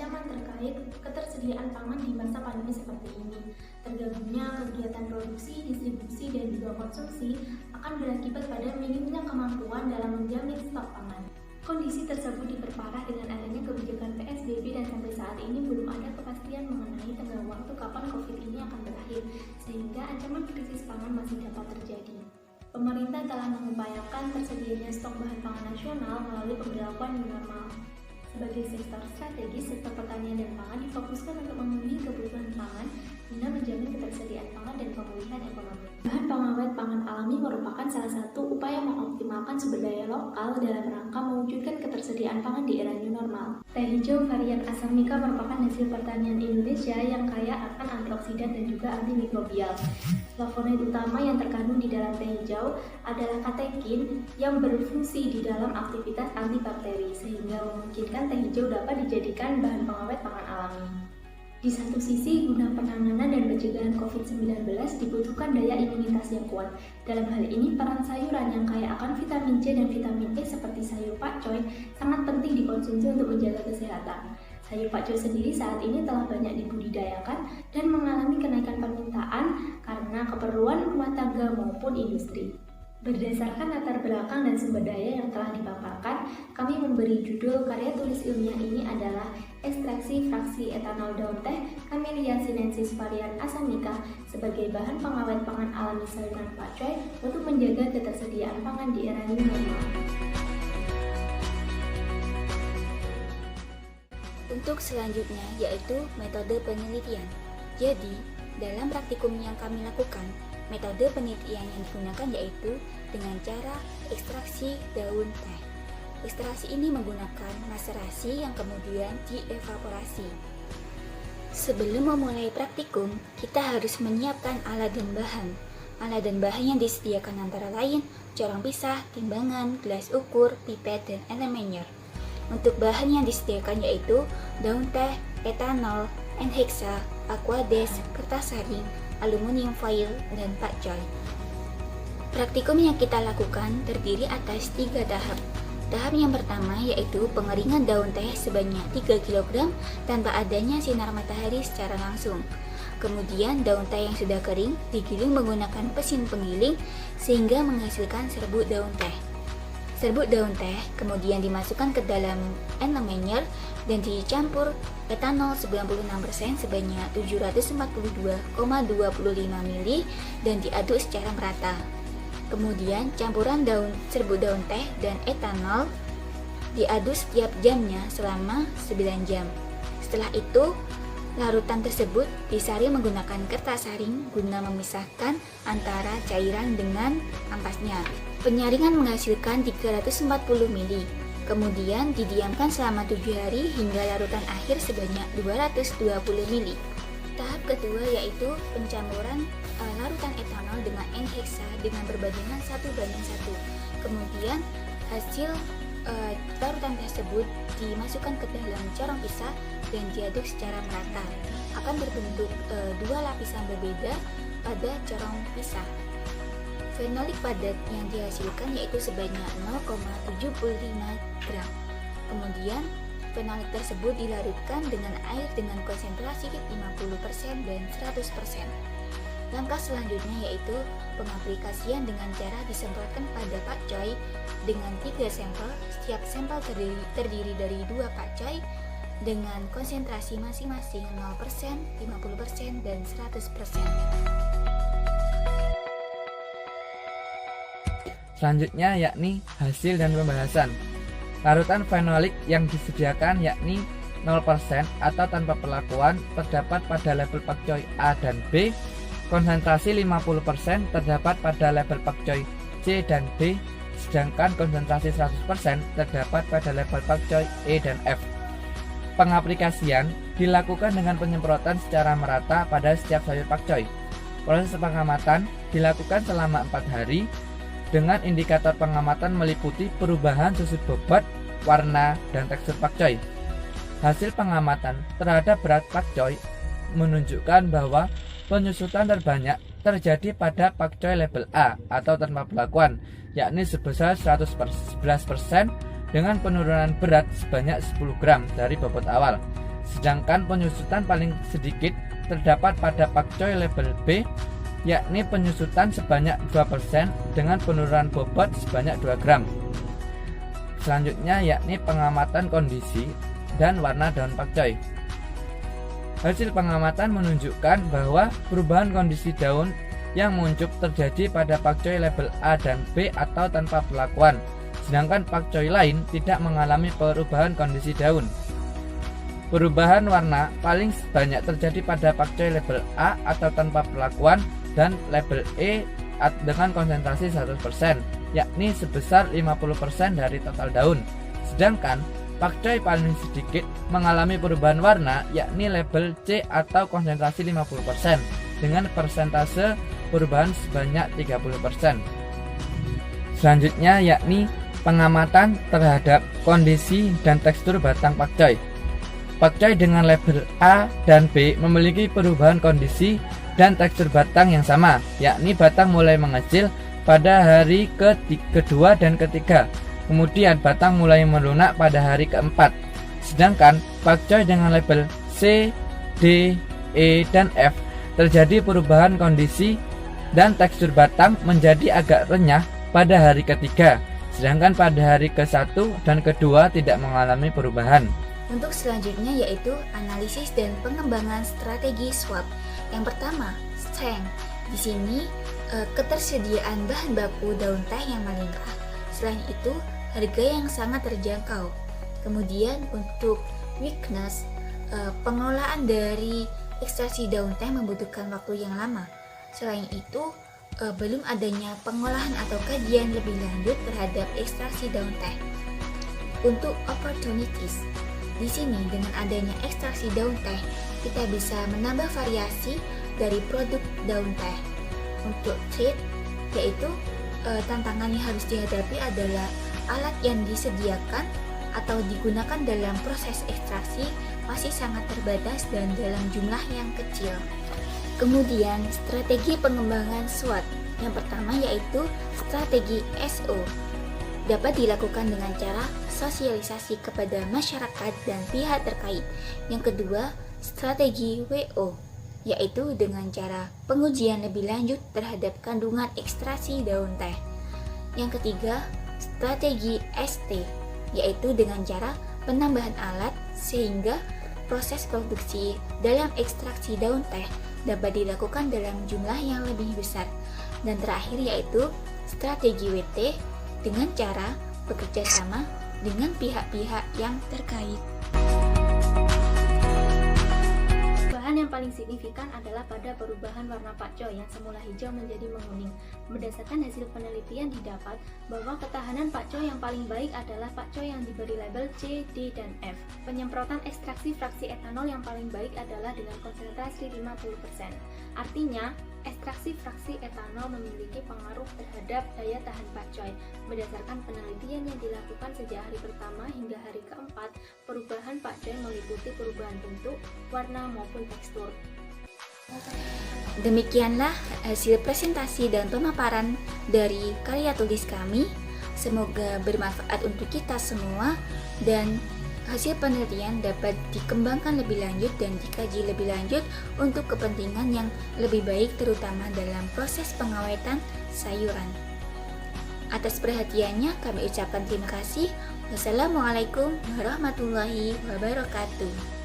ancaman terkait ketersediaan pangan di masa pandemi seperti ini. Tergabungnya kegiatan produksi, distribusi, dan juga konsumsi akan berakibat pada minimnya kemampuan dalam menjamin stok pangan. Kondisi tersebut diperparah dengan adanya kebijakan PSBB dan sampai saat ini belum ada kepastian mengenai tenggang waktu kapan COVID ini akan berakhir, sehingga ancaman krisis pangan masih dapat terjadi. Pemerintah telah mengupayakan tersedianya stok bahan pangan nasional melalui pemberlakuan new normal. Sebagai sektor strategis, sektor pertanian dan pangan difokuskan untuk memenuhi kebutuhan pangan guna menjamin ketersediaan pangan dan pemulihan ekonomi. Bahan pengawet pangan alami merupakan salah satu upaya mengoptimalkan sumber daya lokal dalam rangka mewujudkan ketersediaan pangan di era new normal. Teh hijau varian Asamika merupakan hasil pertanian Indonesia yang kaya akan antioksidan dan juga antimikrobial. Flavonoid utama yang terkandung di dalam teh hijau adalah katekin yang berfungsi di dalam aktivitas antibakteri, sehingga memungkinkan teh hijau dapat dijadikan bahan pengawet pangan alami. Di satu sisi, guna penanganan dan pencegahan COVID-19 dibutuhkan daya imunitas yang kuat. Dalam hal ini, peran sayuran yang kaya akan vitamin C dan vitamin E seperti sayur pakcoy sangat penting dikonsumsi untuk menjaga kesehatan. Sayur pakcoy sendiri saat ini telah banyak dibudidayakan dan mengalami kenaikan permintaan karena keperluan rumah tangga maupun industri. Berdasarkan latar belakang dan sumber daya yang telah dipaparkan, kami memberi judul karya tulis ilmiah ini adalah Ekstraksi fraksi etanol daun teh Camellia sinensis varian Asamika sebagai bahan pengawet pangan alami sayuran pakcoy untuk menjaga ketersediaan pangan di era new normal. Untuk selanjutnya yaitu metode penelitian. Jadi, dalam praktikum yang kami lakukan, metode penelitian yang digunakan yaitu dengan cara ekstraksi daun teh. Ekstraksi ini menggunakan maserasi yang kemudian dievaporasi. Sebelum memulai praktikum, kita harus menyiapkan alat dan bahan. Alat dan bahan yang disediakan antara lain corong pisah, timbangan, gelas ukur, pipet, dan elemenyer. Untuk bahan yang disediakan yaitu daun teh, etanol, N-hexa, aquades, kertas saring, aluminium foil, dan pakcoy. Praktikum yang kita lakukan terdiri atas 3 tahap. Tahap yang pertama yaitu pengeringan daun teh sebanyak 3 kg tanpa adanya sinar matahari secara langsung. Kemudian daun teh yang sudah kering digiling menggunakan mesin penggiling sehingga menghasilkan serbuk daun teh. Serbuk daun teh kemudian dimasukkan ke dalam elemenyer dan dicampur etanol 96% sebanyak 742,25 ml dan diaduk secara merata. Kemudian campuran serbuk daun teh dan etanol diaduk setiap jamnya selama 9 jam. Setelah itu, larutan tersebut disaring menggunakan kertas saring guna memisahkan antara cairan dengan ampasnya. Penyaringan menghasilkan 340 ml. Kemudian didiamkan selama 7 hari hingga larutan akhir sebanyak 220 ml. Tahap kedua yaitu pencampuran larutan etanol dengan N-hexa dengan perbandingan 1:1. Kemudian hasil larutan tersebut dimasukkan ke dalam corong pisah dan diaduk secara merata. Akan berbentuk 2 lapisan berbeda pada corong pisah. Fenolik padat yang dihasilkan yaitu sebanyak 0,75 gram. Kemudian fenolik tersebut dilarutkan dengan air dengan konsentrasi 50% dan 100%. Langkah selanjutnya yaitu pengaplikasian dengan cara disemprotkan pada pakcoy dengan 3 sampel. Setiap sampel terdiri dari 2 pakcoy dengan konsentrasi masing-masing 0%, 50%, dan 100%. Selanjutnya yakni hasil dan pembahasan. Larutan fenolik yang disediakan yakni 0% atau tanpa perlakuan terdapat pada level pakcoy A dan B. Konsentrasi 50% terdapat pada level pakcoy C dan D, sedangkan konsentrasi 100% terdapat pada level pakcoy E dan F. Pengaplikasian dilakukan dengan penyemprotan secara merata pada setiap sayur pakcoy. Proses pengamatan dilakukan selama 4 hari dengan indikator pengamatan meliputi perubahan susu bobot, warna, dan tekstur pakcoy. Hasil pengamatan terhadap berat pakcoy menunjukkan bahwa penyusutan terbanyak terjadi pada pakcoy level A atau tanpa perlakuan, yakni sebesar 111% dengan penurunan berat sebanyak 10 gram dari bobot awal. Sedangkan penyusutan paling sedikit terdapat pada pakcoy label B, yakni penyusutan sebanyak 2% dengan penurunan bobot sebanyak 2 gram. Selanjutnya yakni pengamatan kondisi dan warna daun pakcoy. Hasil pengamatan menunjukkan bahwa perubahan kondisi daun yang muncul terjadi pada pakcoy label A dan B atau tanpa perlakuan, sedangkan pakcoy lain tidak mengalami perubahan kondisi daun. Perubahan warna paling banyak terjadi pada pakcoy label A atau tanpa perlakuan dan label E dengan konsentrasi 100%, yakni sebesar 50% dari total daun. Sedangkan pakcoy paling sedikit mengalami perubahan warna, yakni label C atau konsentrasi 50% dengan persentase perubahan sebanyak 30%. Selanjutnya yakni pengamatan terhadap kondisi dan tekstur batang pakcoy. Pakcoy dengan label A dan B memiliki perubahan kondisi dan tekstur batang yang sama, yakni batang mulai mengecil pada hari kedua dan ketiga, kemudian batang mulai melunak pada hari keempat. Sedangkan pakcoy dengan label C, D, E, dan F terjadi perubahan kondisi dan tekstur batang menjadi agak renyah pada hari ketiga, sedangkan pada hari ke-1 dan kedua tidak mengalami perubahan. Untuk selanjutnya yaitu analisis dan pengembangan strategi SWOT. Yang pertama, strength. Di sini ketersediaan bahan baku daun teh yang melimpah. Selain itu, harga yang sangat terjangkau. Kemudian untuk weakness, pengelolaan dari ekstraksi daun teh membutuhkan waktu yang lama. Selain itu, belum adanya pengolahan atau kajian lebih lanjut terhadap ekstraksi daun teh. Untuk opportunities, di sini dengan adanya ekstraksi daun teh, kita bisa menambah variasi dari produk daun teh. Untuk threat, yaitu tantangan yang harus dihadapi adalah alat yang disediakan atau digunakan dalam proses ekstraksi masih sangat terbatas dan dalam jumlah yang kecil. Kemudian strategi pengembangan SWOT. Yang pertama yaitu strategi SO. Dapat dilakukan dengan cara sosialisasi kepada masyarakat dan pihak terkait. Yang kedua, strategi WO, yaitu dengan cara pengujian lebih lanjut terhadap kandungan ekstraksi daun teh. Yang ketiga, strategi ST, yaitu dengan cara penambahan alat sehingga proses produksi dalam ekstraksi daun teh dapat dilakukan dalam jumlah yang lebih besar. Dan terakhir yaitu strategi WT dengan cara bekerja sama dengan pihak-pihak yang terkait. Perubahan yang paling signifikan adalah pada perubahan warna pakcoy yang semula hijau menjadi menguning. Berdasarkan hasil penelitian didapat bahwa ketahanan pakcoy yang paling baik adalah pakcoy yang diberi label C, D, dan F. Penyemprotan ekstraksi fraksi etanol yang paling baik adalah dengan konsentrasi 50%. Artinya, ekstraksi fraksi etanol memiliki pengaruh terhadap daya tahan pakcoy. Berdasarkan penelitian yang dilakukan sejak hari pertama hingga hari keempat, perubahan pakcoy meliputi perubahan bentuk, warna maupun tekstur. Demikianlah hasil presentasi dan pemaparan dari karya tulis kami. Semoga bermanfaat untuk kita semua dan hasil penelitian dapat dikembangkan lebih lanjut dan dikaji lebih lanjut untuk kepentingan yang lebih baik, terutama dalam proses pengawetan sayuran. Atas perhatiannya kami ucapkan terima kasih. Wassalamualaikum warahmatullahi wabarakatuh.